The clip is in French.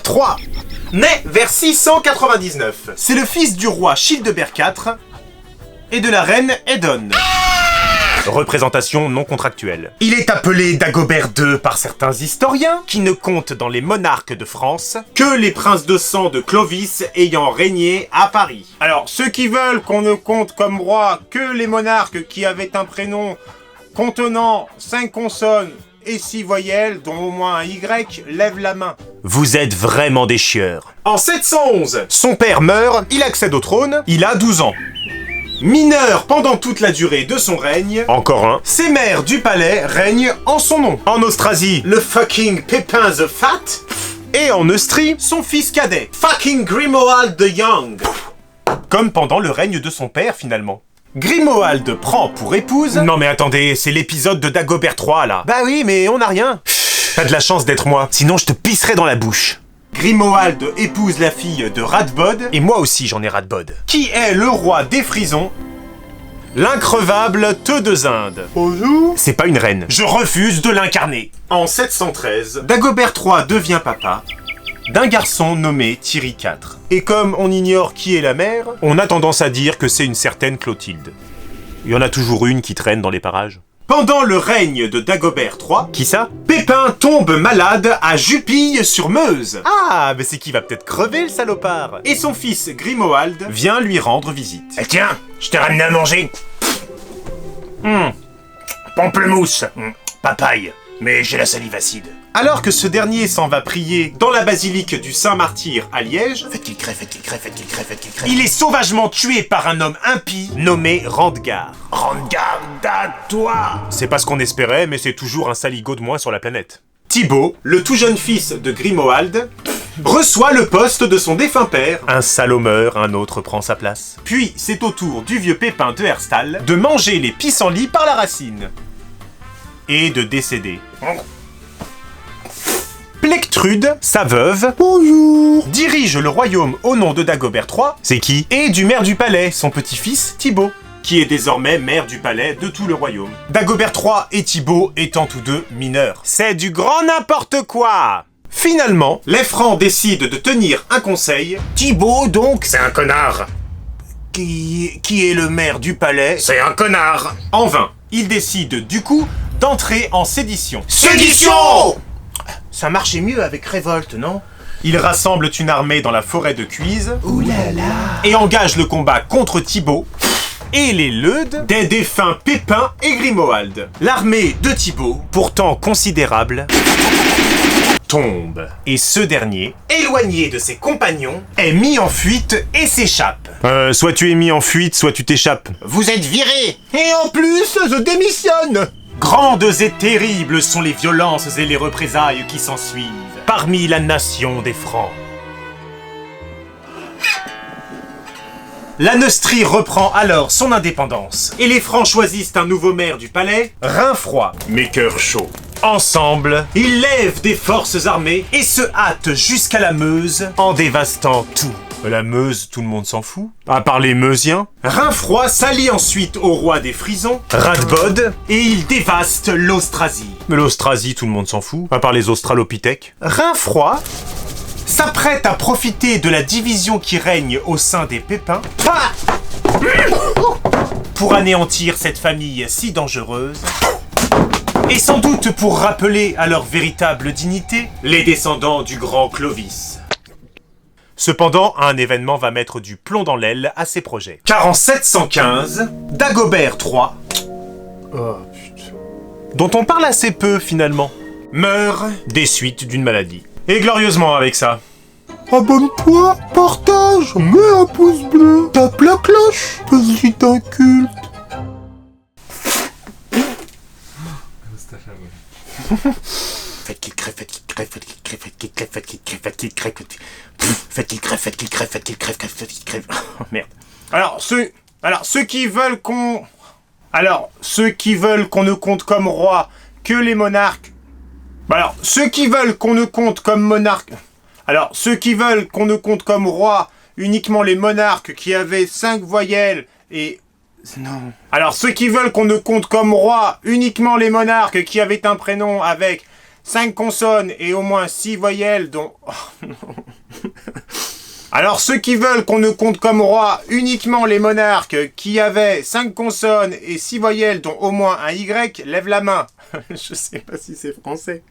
III, né vers 699. C'est le fils du roi Childebert IV et de la reine Edone. Représentation non contractuelle. Il est appelé Dagobert II par certains historiens, qui ne comptent dans les monarques de France que les princes de sang de Clovis ayant régné à Paris. Alors, ceux qui veulent qu'on ne compte comme roi que les monarques qui avaient un prénom contenant 5 consonnes et 6 voyelles, dont au moins un Y, lèvent la main. Vous êtes vraiment des chieurs. En 711, son père meurt, il accède au trône, il a 12 ans. Mineur pendant toute la durée de son règne, encore un, ses maires du palais règnent en son nom. En Austrasie, le fucking Pépin the Fat, et en Neustrie, son fils cadet, fucking Grimoald the Young. Comme pendant le règne de son père finalement. Grimoald prend pour épouse... Non mais attendez, c'est l'épisode de Dagobert III là. Bah oui, mais on n'a rien. T'as de la chance d'être moi, sinon je te pisserais dans la bouche. Grimoald épouse la fille de Radbod, et moi aussi j'en ai Radbod, qui est le roi des Frisons, l'increvable Theudezinde. Bonjour. C'est pas une reine. Je refuse de l'incarner. En 713, Dagobert III devient papa d'un garçon nommé Thierry IV. Et comme on ignore qui est la mère, on a tendance à dire que c'est une certaine Clotilde. Il y en a toujours une qui traîne dans les parages. Pendant le règne de Dagobert III, qui ça? Pépin tombe malade à Jupille-sur-Meuse. Ah, mais c'est qui va peut-être crever le salopard. Et son fils Grimoald vient lui rendre visite. Eh tiens, je t'ai ramené à manger. Pamplemousse, papaye, mais j'ai la salive acide. Alors que ce dernier s'en va prier dans la basilique du Saint-Martyr à Liège, Faites qu'il crève, faites-qu'il crève, faites-qu'il crève, faites-qu'il crève. il est sauvagement tué par un homme impie nommé Randgar. Rends garde à toi. C'est pas ce qu'on espérait, mais c'est toujours un saligot de moins sur la planète. Thibaut, le tout jeune fils de Grimoald, reçoit le poste de son défunt père. Un salaud meurt, un autre prend sa place. Puis c'est au tour du vieux Pépin de Herstal de manger les pissenlits par la racine. Et de décéder. Plectrude, sa veuve, bonjour, dirige le royaume au nom de Dagobert III, c'est qui? Et du maire du palais, son petit-fils Thibaut, qui est désormais maire du palais de tout le royaume. Dagobert III et Thibaut étant tous deux mineurs. C'est du grand n'importe quoi! Finalement, les Francs décident de tenir un conseil. Thibaut, donc, c'est un connard. Qui est le maire du palais? C'est un connard. En vain. Ils décident du coup d'entrer en sédition. Sédition! Ça marchait mieux avec révolte, non? Ils rassemblent une armée dans la forêt de Cuise. Ouh là là! Et engagent le combat contre Thibaut et les leudes des défunts Pépin et Grimoald. L'armée de Thibaut, pourtant considérable, tombe. Et ce dernier, éloigné de ses compagnons, est mis en fuite et s'échappe. Soit tu es mis en fuite, soit tu t'échappes. Vous êtes viré. Et en plus, je démissionne! Grandes et terribles sont les violences et les représailles qui s'ensuivent parmi la nation des Francs. La Neustrie reprend alors son indépendance et les Francs choisissent un nouveau maire du palais, Rainfroid, mais cœur chaud. Ensemble, ils lèvent des forces armées et se hâtent jusqu'à la Meuse en dévastant tout. La Meuse, tout le monde s'en fout, à part les Meusiens. Rainfroid s'allie ensuite au roi des Frisons, Radbod, et il dévaste l'Austrasie. Mais l'Austrasie, tout le monde s'en fout, à part les Australopithèques. Rainfroid s'apprête à profiter de la division qui règne au sein des Pépins pour anéantir cette famille si dangereuse. Et sans doute pour rappeler à leur véritable dignité les descendants du grand Clovis. Cependant, un événement va mettre du plomb dans l'aile à ses projets. Car en 715, Dagobert III, dont on parle assez peu finalement, meurt des suites d'une maladie. Et glorieusement avec ça. Abonne-toi, partage, mets un pouce bleu, tape la cloche, petit inculte. Faites qu'il crève, faites qu'il crève, faites qu'il crève, faites qu'il crève, faites qu'il crève, faites qu'il crève, faites qu'il crève, faites qu'il crève, faites qu'il crève, faites qu'il crève. Oh merde. Alors ceux qui veulent qu'on ne compte comme roi que les monarques. Alors ceux qui veulent qu'on ne compte comme monarque. Alors ceux qui veulent qu'on ne compte comme roi uniquement les monarques qui avaient 5 voyelles et non. Alors ceux qui veulent qu'on ne compte comme roi uniquement les monarques qui avaient un prénom avec 5 consonnes et au moins 6 voyelles dont... Oh, non. Alors ceux qui veulent qu'on ne compte comme roi uniquement les monarques qui avaient 5 consonnes et 6 voyelles dont au moins un Y, lèvent la main. Je sais pas si c'est français.